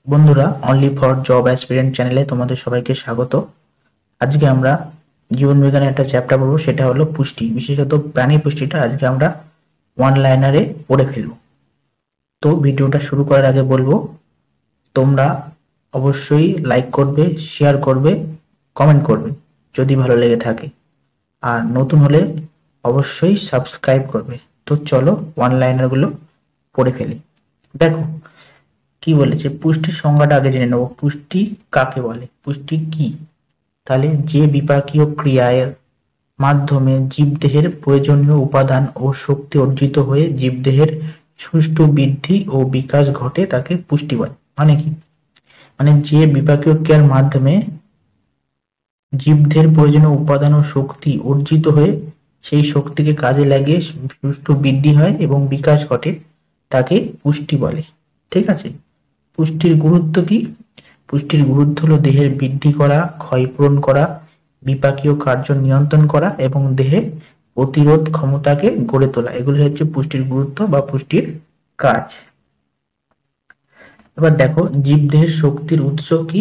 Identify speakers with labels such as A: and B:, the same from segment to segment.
A: বন্ধুরা, only for job aspirant চ্যানেলে তোমাদের সবাইকে স্বাগত। আজকে আমরা জীবন বিজ্ঞানের একটা চ্যাপ্টার পড়বো, সেটা হলো পুষ্টি, বিশেষত প্রাণী পুষ্টিটা আজকে আমরা ওয়ান লাইনারে পড়ে ফেলবো। তো ভিডিওটা শুরু করার আগে বলবো, তোমরা অবশ্যই লাইক করবে, শেয়ার করবে, কমেন্ট করবে যদি ভালো লেগে থাকে, আর নতুন হলে অবশ্যই সাবস্ক্রাইব করবে। তো চলো ওয়ান লাইনার গুলো পড়ে ফেলি। দেখো কি বলেছে, পুষ্টির সংজ্ঞাটা আগে জেনে নেবো। পুষ্টি কাকে বলে, পুষ্টি কি? তাহলে যে বিপাকীয় ক্রিয়ার মাধ্যমে জীবদেহের প্রয়োজনীয় উপাদান ও শক্তি অর্জিত হয়ে জীবদেহের সুষ্ঠু বৃদ্ধি ও বিকাশ ঘটে তাকে পুষ্টি বলে। মানে কি? মানে যে বিপাকীয় ক্রিয়ার মাধ্যমে জীবদেহের প্রয়োজনীয় উপাদান ও শক্তি অর্জিত হয়ে সেই শক্তিকে কাজে লাগিয়ে সুষ্ঠু বৃদ্ধি হয় এবং বিকাশ ঘটে তাকে পুষ্টি বলে। ঠিক আছে? পুষ্টির গুরুত্ব কি? পুষ্টির গুরুত্ব হলো দেহের বৃদ্ধি করা, ক্ষয়পূরণ করা, বিপাকীয় কার্য নিয়ন্ত্রণ করা এবং দেহে প্রতিরোধ ক্ষমতাকে গড়ে তোলা। এগুলি হচ্ছে পুষ্টির গুরুত্ব বা পুষ্টির কাজ। এবার দেখো, জীবদেহের শক্তির উৎস কি?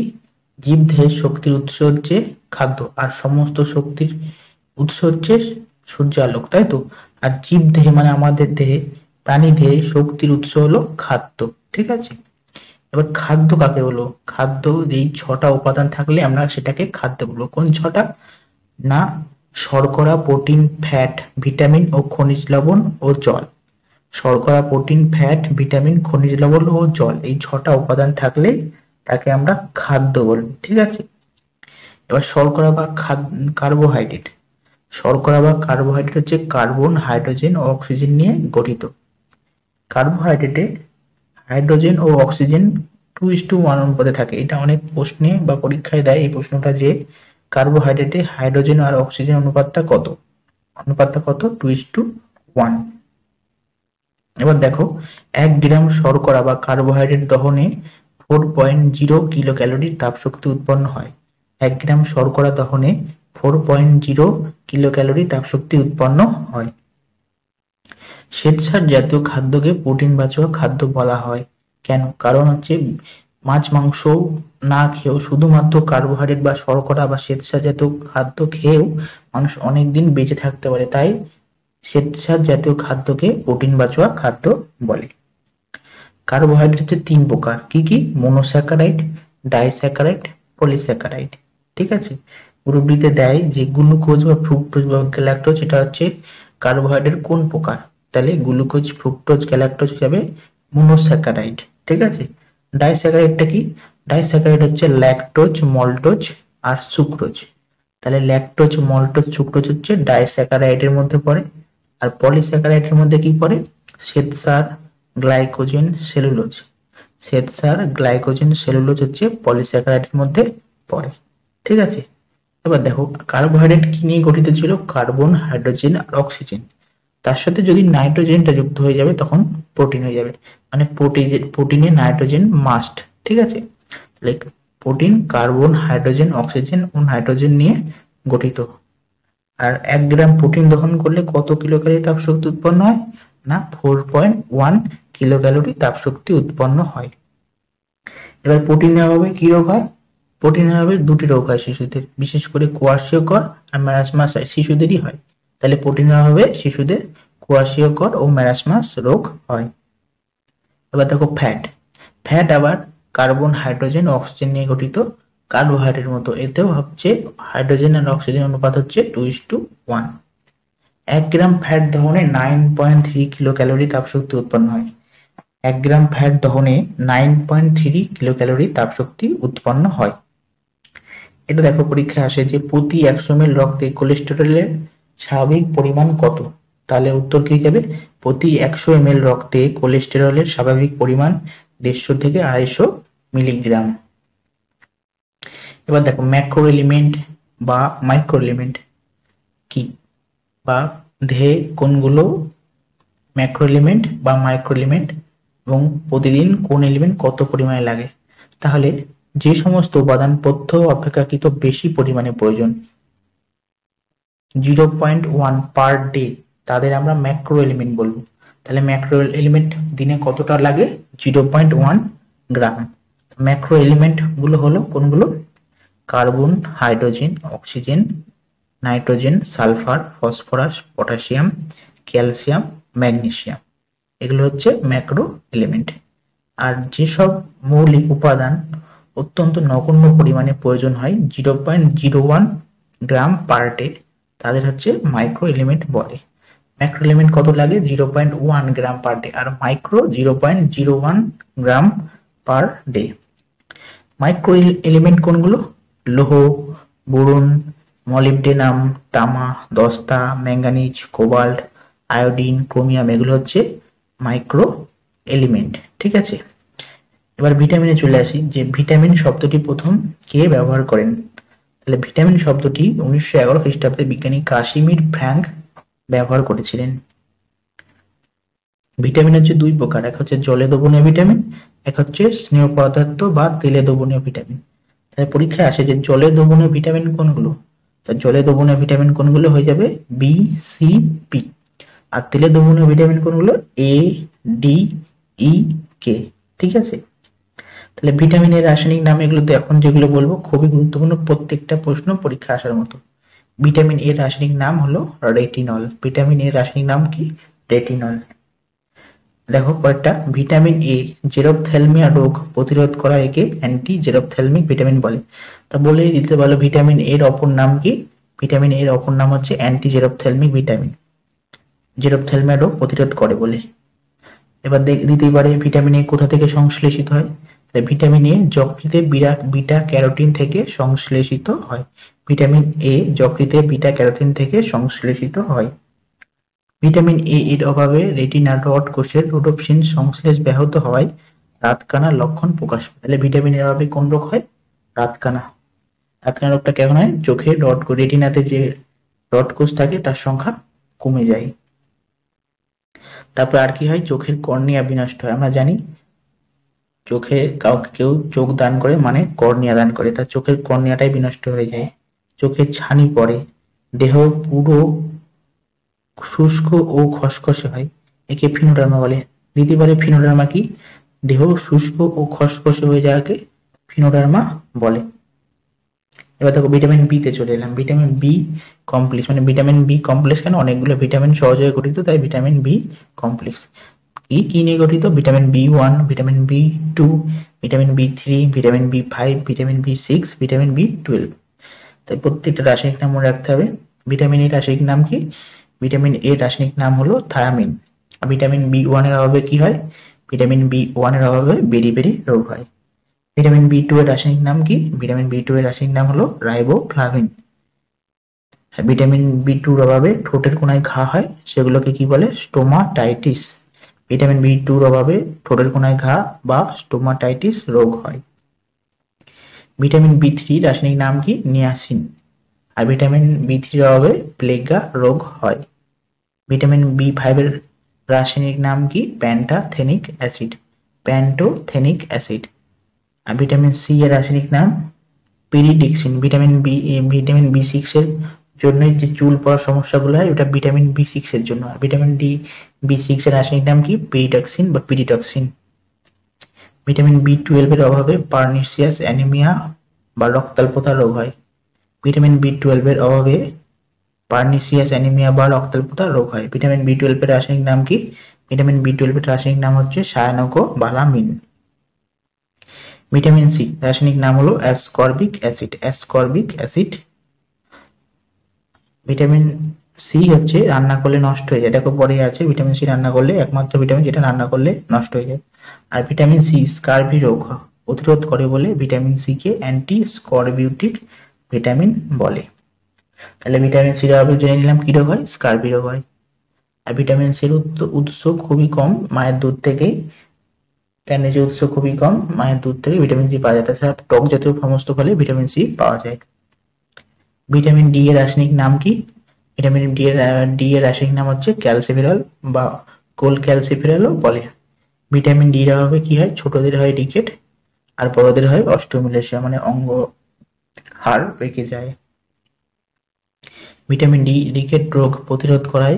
A: জীবদেহের শক্তির উৎস হচ্ছে খাদ্য, আর সমস্ত শক্তির উৎস হচ্ছে সূর্য আলোক, তাই তো? আর জীবদেহে মানে আমাদের দেহে, প্রাণী দেহে শক্তির উৎস হলো খাদ্য। ঠিক আছে? এবার খাদ্য কাকে বলবো? খাদ্য এই ছটা উপাদান থাকলে আমরা সেটাকে খাদ্য বলবো। কোন ছটা? না, শর্করা, প্রোটিন, ফ্যাট, ভিটামিন ও খনিজ লবণ ও জল। শর্করা, প্রোটিন, ফ্যাট, ভিটামিন, খনিজ লবণ ও জল, এই ছটা উপাদান থাকলে তাকে আমরা খাদ্য বলবো। ঠিক আছে? এবার শর্করা বা কার্বোহাইড্রেট। শর্করা বা কার্বোহাইড্রেট হচ্ছে কার্বন, হাইড্রোজেন ও অক্সিজেন নিয়ে গঠিত। কার্বোহাইড্রেটে হাইড্রোজেন ও অক্সিজেন 2:1 অনুপাতে থাকে। এটা অনেক প্রশ্নে বা পরীক্ষায় দেয় এই প্রশ্নটা, যে কার্বোহাইড্রেটে হাইড্রোজেন আর অক্সিজেন অনুপাতটা কত? অনুপাতটা কত? 2:1। এবার দেখো, 1 গ্রাম শর্করা বা কার্বোহাইড্রেট দহনে 4.0 কিলো ক্যালোরির তাপশক্তি উৎপন্ন হয়। 1 গ্রাম শর্করা দহনে 4.0 কিলো ক্যালোরি তাপশক্তি উৎপন্ন হয়। শ্বেতসার জাতীয় খাদ্যকে প্রোটিন জাতীয় খাদ্য বলা হয়। কেন? কারণ হচ্ছে মাছ মাংস না খেয়েও শুধুমাত্র কার্বোহাইড্রেট বা শর্করা বা শ্বেতসার জাতীয় খাদ্য খেয়েও মানুষ অনেকদিন বেঁচে থাকতে পারে, তাই শ্বেতসার জাতীয় খাদ্যকে প্রোটিন জাতীয় খাদ্য বলে। কার্বোহাইড্রেট হচ্ছে 3 প্রকার। কি কি? Monosaccharide, disaccharide, polysaccharide. ঠিক আছে? গ্রুপ ডিতে দেয় যে গ্লুকোজ বা ফ্রুক্টোজ বা গ্যালাক্টোজ, এটা হচ্ছে কার্বোহাইড্রেট কোন প্রকার? তাহলে গ্লুকোজ, ফ্রুক্টোজ, গ্যালাক্টোজ হিসাবে মনোস্যাকারাইড। ঠিক আছে? ডাইস্যাকারাইডটা কি? ডাইস্যাকারাইড হচ্ছে ল্যাকটোজ, মল্টোজ আর সুক্রোজ। তাহলে ল্যাকটোজ, মল্টোজ, সুক্রোজ হচ্ছে ডাইস্যাকারাইডের মধ্যে পড়ে। আর পলিস্যাকারাইডের মধ্যে কি পড়ে? শ্বেতসার, গ্লাইকোজেন, সেলুলোজ। শ্বেতসার, গ্লাইকোজেন, সেলুলোজ হচ্ছে পলিস্যাকারাইডের মধ্যে পড়ে। ঠিক আছে? এবার দেখো, কার্বোহাইড্রেট কি নিয়ে গঠিত ছিল? কার্বন, হাইড্রোজেন আর অক্সিজেন। তার সাথে যদি নাইট্রোজেনটা যুক্ত হয়ে যাবে তখন প্রোটিন হয়ে যাবে। মানে প্রোটিনে নাইট্রোজেন মাস্ট। ঠিক আছে? Like protein carbon, hydrogen, oxygen ও নাইট্রোজেন নিয়ে গঠিত। আর 1 গ্রাম প্রোটিন দহন করলে কত কিলো ক্যালোরি তাপশক্তি উৎপন্ন হয়? না, 4.1 কিলো ক্যালোরি তাপশক্তি উৎপন্ন হয়। এবার প্রোটিনের অভাবে কি রোগ হয়? প্রোটিনের অভাবে দুটি রোগ হয় শিশুদের, বিশেষ করে কোয়াশিয়কর আর ম্যারাসমাস শিশুদেরই হয়। তাহলে প্রোটিনের অভাবে শিশুদের কোয়াশিয়কর ও ম্যারাসমাস রোগ হয়। এবার দেখো ফ্যাট। ফ্যাট আবার কার্বন, হাইড্রোজেন ও অক্সিজেন নিয়ে গঠিত। কার্বোহাইড্রেট মতো এতেও হচ্ছে হাইড্রোজেন আর অক্সিজেন অনুপাত হচ্ছে 2:1। 1 গ্রাম ফ্যাট দহনে 9.3 কিলো ক্যালোরি তাপশক্তি উৎপন্ন হয়। 1 গ্রাম ফ্যাট দহনে 9.3 কিলো ক্যালোরি তাপশক্তি উৎপন্ন হয়। এটা দেখো পরীক্ষায় আসে যে প্রতি 100 ml রক্তে কোলেস্টেরলের স্বাভাবিক পরিমাণ কত? তাহলে উত্তর কি যাবে? প্রতি 100 ml রক্তে কোলেস্টেরলের স্বাভাবিক পরিমাণ 150 থেকে 250 মিলিগ্রাম। এবার দেখো, ম্যাক্রো এলিমেন্ট বা মাইক্রো এলিমেন্ট কি, বা দেহে কোনগুলো ম্যাক্রো এলিমেন্ট বা মাইক্রো এলিমেন্ট এবং প্রতিদিন কোন এলিমেন্ট কত পরিমাণে লাগে? তাহলে যে সমস্ত উপাদান প্রত্যহ অপেক্ষাকৃত বেশি পরিমাণে প্রয়োজন, 0.1 পার ডে, তাদের আমরা ম্যাক্রো এলিমেন্ট বলবো। তাহলে ম্যাক্রো এলিমেন্ট দিনে কতটা লাগে? 0.1 গ্রাম। ম্যাক্রো এলিমেন্ট গুলো হলো কোনগুলো? Carbon, hydrogen, oxygen, nitrogen, sulphur, phosphorus, potassium, calcium, magnesium, এগুলো হচ্ছে ম্যাক্রো এলিমেন্ট। আর যেসব মৌলিক উপাদান অত্যন্ত নগণ্য পরিমাণে প্রয়োজন হয় 0.01 গ্রাম পার ডে, তাদের হচ্ছে মাইক্রো এলিমেন্ট বলে। ম্যাক্রো এলিমেন্ট কত লাগে? 0.1 গ্রাম পার ডে, আর মাইক্রো 0.01 গ্রাম পার ডে। মাইক্রো এলিমেন্ট কোনগুলো? লৌহ, বোরন, মলিবডেনাম, তামা, দস্তা, ম্যাঙ্গানিজ, কোবাল্ট, আয়োডিন, ক্রোমিয়াম, এগুলো হচ্ছে মাইক্রো এলিমেন্ট। ঠিক আছে, এবার ভিটামিনে চলে আসি, যে ভিটামিন শব্দটি প্রথম কে ব্যবহার করেন? তাহলে ভিটামিন শব্দটি 1911 খ্রিস্টাব্দে বিজ্ঞানী কাশিমির ফ্র্যাঙ্ক ব্যবহার করেছিলেন। ভিটামিন হচ্ছে দুই প্রকার, এক হচ্ছে জলে দ্রবণীয় ভিটামিন, এক হচ্ছে স্নেহ পদার্থ বা তেলে দ্রবণীয় ভিটামিন। তাহলে পরীক্ষায় আসে যে জলে দ্রবণীয় ভিটামিন কোনগুলো? তা জলে দ্রবণীয় ভিটামিন কোনগুলো হয়ে যাবে? B, C, P. আর তেলে দ্রবণীয় ভিটামিন কোনগুলো? এ, ডি, ই, কে। ঠিক আছে, তাহলে ভিটামিনের রাসায়নিক নাম এগুলো তো এখন যেগুলো বলবো খুবই গুরুত্বপূর্ণ, প্রত্যেকটা প্রশ্ন পরীক্ষা আসার মতো। ভিটামিন এর রাসায়নিক নাম হলো রেটিনল। ভিটামিন এর রাসায়নিক নাম কি? রেটিনল। দেখো কয়েকটা, ভিটামিন এ জেরপ্থ্যালমিয়া রোগ প্রতিরোধ করা একে অ্যান্টি জেরপ্থ্যালমিক ভিটামিন বলে। তা বলেই দিতে পারলো ভিটামিন এর অপর নাম কি? ভিটামিন এর অপর নাম হচ্ছে অ্যান্টি জেরপ্থ্যালমিক ভিটামিন, জেরপ্থ্যালমিয়া রোগ প্রতিরোধ করে বলে। এবার দিতেই পারে ভিটামিন এ কোথা থেকে সংশ্লেষিত হয়? ভিটামিন এ যকৃতে বিটা ক্যারোটিন থেকে সংশ্লেষিত হয়। ভিটামিন এ যকৃতে বিটা ক্যারোটিন থেকে সংশ্লেষিত হয়। ভিটামিন এ এর অভাবে রেটিনা রড কোষের রোডোপ্সিন সংশ্লেষ ব্যাহত হওয়ায় রাতকানার লক্ষণ প্রকাশ পায়। তাহলে ভিটামিন এর অভাবে কোন রোগ হয়? রাতকানা। রাতকানা রোগটা কেমন হয়? চোখের রেটিনাতে যে রড কোষ থাকে তার সংখ্যা কমে যায়। তারপর আর কি হয়? চোখের কর্নিয়া বিনষ্ট হয়। আমরা জানি চোখে কাউকে কেউ চোখ দান করে মানে কর্নিয়া দান করে, তার চোখের কর্নিয়াটাই বিনষ্ট হয়ে যায়। চোখের ছানি পড়ে, দেহ পুরো শুষ্ক ও খসখসে হয়, একে ফিনোডার্মা বলে। দিতে পারে ফিনোডার্মা কি? দেহ শুষ্ক ও খসখসে হয়ে যাওয়াকে ফিনোডার্মা বলে। এবার দেখো ভিটামিন বি তে চলে এলাম। ভিটামিন বি কমপ্লেক্স, মানে ভিটামিন বি কমপ্লেক্স কেন? অনেকগুলো ভিটামিন সহযোগে গঠিত, তাই ভিটামিন বি কমপ্লেক্স। কি নিয়ে গঠিত? Vitamin B one, vitamin B2, vitamin বি3, vitamin বি5, vitamin বি6, vitamin বি12। তাই প্রত্যেকটা রাসায়নিক নাম মনে রাখতে হবে। ভিটামিন এর রাসায়নিক নাম কি? ভিটামিন এর রাসায়নিক নাম হলো থায়ামিন। ভিটামিন বি1 এর অভাবে কি হয়? ভিটামিন বি1 এর অভাবে বেরি রোগ হয়। ভিটামিন বি2 এর রাসায়নিক নাম কি? ভিটামিন বি2 এর রাসায়নিক নাম হলো রাইবোফ্লাভিন। ভিটামিন বি2 এর অভাবে ঠোঁটের কোনায় ঘা হয়, সেগুলোকে কি বলে? স্টোমাটাইটিস। ভিটামিন বি2 এর অভাবে ঠোঁটের কোনায় ঘা বা স্টোমাটাইটিস রোগ হয়। ভিটামিন বি3 রাসায়নিক নাম কি? নিয়াসিন। আর ভিটামিন বি3 এর অভাবে প্লেগা রোগ হয়। ভিটামিন বি5 এর রাসায়নিক নাম কি? প্যান্টাথেনিক অ্যাসিড, প্যান্টোথেনিক অ্যাসিড। আর ভিটামিন সি এর রাসায়নিক নাম পিরিডিক্সিন। ভিটামিন বি6 এর জন্য যে চুল পড়ার সমস্যাগুলো হয় ওটা ভিটামিন বি6 এর জন্য। আর ভিটামিন বি6 এর রাসায়নিক নাম কি? পিরিডক্সিন বা পিরিটক্সিন। ভিটামিন বি12 এর অভাবে পার্নিসিয়াস অ্যানিমিয়া বা রক্তাল্পতা রোগ হয়। ভিটামিন বি12 এর অভাবে পার্নিসিয়াস অ্যানিমিয়া বা রক্তাল্পতা রোগ হয়। ভিটামিন বি12 এর রাসায়নিক নাম কি? ভিটামিন বি12 এর রাসায়নিক নাম হচ্ছে সায়ানোকোবালামিন। ভিটামিন সি রাসায়নিক নাম হলো ascorbic acid, ascorbic acid. Vitamin C হচ্ছে রান্না করলে নষ্ট হয়ে যায়। দেখো পরে আছে ভিটামিন সি রান্না করলে, একমাত্র ভিটামিন যেটা রান্না করলে নষ্ট হয়ে যায়। আর ভিটামিন সি স্কারভি রোগ প্রতিরোধ করে বলে vitamin C K anti স্করবিউটিক vitamin বলে। তাহলে ভিটামিন সি এর অভাবে জেনে নিলাম কি রোগ হয়? স্কারভি রোগ হয়। আর ভিটামিন সি এর উৎস খুবই কম, মায়ের দুধ থেকেই। কেন যে উৎস খুবই কম, মায়ের দুধ থেকে ভিটামিন সি পাওয়া যায়। তাছাড়া টক জাতীয় সমস্ত ফলে ভিটামিন সি পাওয়া যায়। ভিটামিন ডি এর রাসায়নিক নাম কি? ভিটামিন ডি এর রাসায়নিক নাম হচ্ছে ক্যালসিফেরল বা কোল ক্যালসিফেরলও বলে। ভিটামিন ডি এর অভাবে কি হয়? ছোটদের হয় রিকেট আর বড়দের হয় অস্টিওমেলাসিয়া, মানে অঙ্গ হাড় বেঁকে যায়। ভিটামিন ডি রিকেট রোগ প্রতিরোধ করায়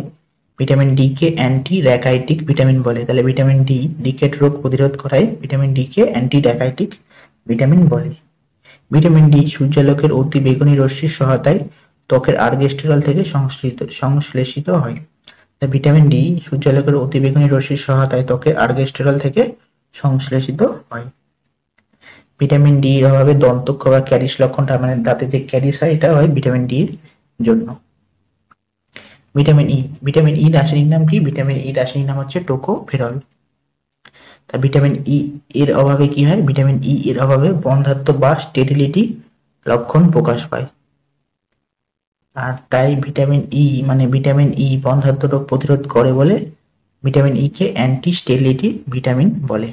A: ভিটামিন ডি কে অ্যান্টি র্যাকাইটিক ভিটামিন বলে। তাহলে ভিটামিন ডি রিকেট রোগ প্রতিরোধ করায় ভিটামিন ডি কে অ্যান্টি র্যাকাইটিক ভিটামিন বলে। ভিটামিন ডি সূর্যালোকের অতি বেগুনি রশ্মির সহায়তায় ত্বকের আর্গেস্টেরল থেকে সংশ্লেষিত হয়। তাই ভিটামিন ডি সূর্যালোকের অতি বেগুনি রশ্মির সহায়তায় ত্বকের আর্গেস্টেরল থেকে সংশ্লেষিত হয়। ভিটামিন ডি এর অভাবে দন্তক্ষয় বা ক্যারিস লক্ষণটা, মানে দাঁতে যে ক্যারিস হয়, এটা হয় ভিটামিন ডি এর জন্য। ভিটামিন ই রাসায়নিক নাম কি? ভিটামিন ই রাসায়নিক নাম হচ্ছে টোকোফেরল। তা ভিটামিন ই এর অভাবে কি হয়? ভিটামিন ই এর অভাবে বন্ধ্যাত্ব বা স্টেরিলিটি লক্ষণ প্রকাশ পায়। আর তাই ভিটামিন ই বন্ধ্যাত্ব রোগ প্রতিরোধ করে বলে ভিটামিন ই কে অ্যান্টি স্টেরিলিটি ভিটামিন বলে।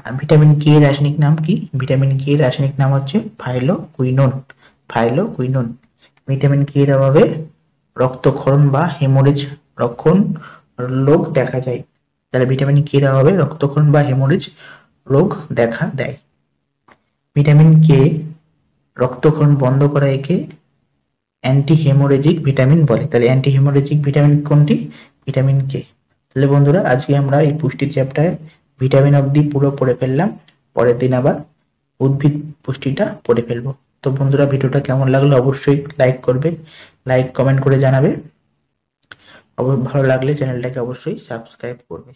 A: আর ভিটামিন কে এর রাসায়নিক নাম কি? ভিটামিন কে এর রাসায়নিক নাম হচ্ছে ফাইলোকুইনোন। ভিটামিন কে এর অভাবে রক্তক্ষরণ বা হেমোরেজ রোগ দেখা যায়। তাহলে ভিটামিন কে এর অভাবে রক্তক্ষরণ বা হেমোরেজ রোগ দেখা দেয়। ভিটামিন কে রক্তক্ষরণ বন্ধ করা একে অ্যান্টি হেমোরেজিক ভিটামিন বলে। তাহলে অ্যান্টি হেমোরেজিক ভিটামিন কোনটি? Vitamin K. তাহলে বন্ধুরা, আজকে আমরা এই পুষ্টি চ্যাপ্টার ভিটামিন অবধি পুরো পড়ে ফেললাম। পরের দিন আবার উদ্ভিদ পুষ্টিটা পড়ে ফেলবো। তো বন্ধুরা, ভিডিওটা কেমন লাগলো অবশ্যই লাইক করবে, কমেন্ট করে জানাবে। ভালো লাগলে চ্যানেলটাকে অবশ্যই সাবস্ক্রাইব করবে।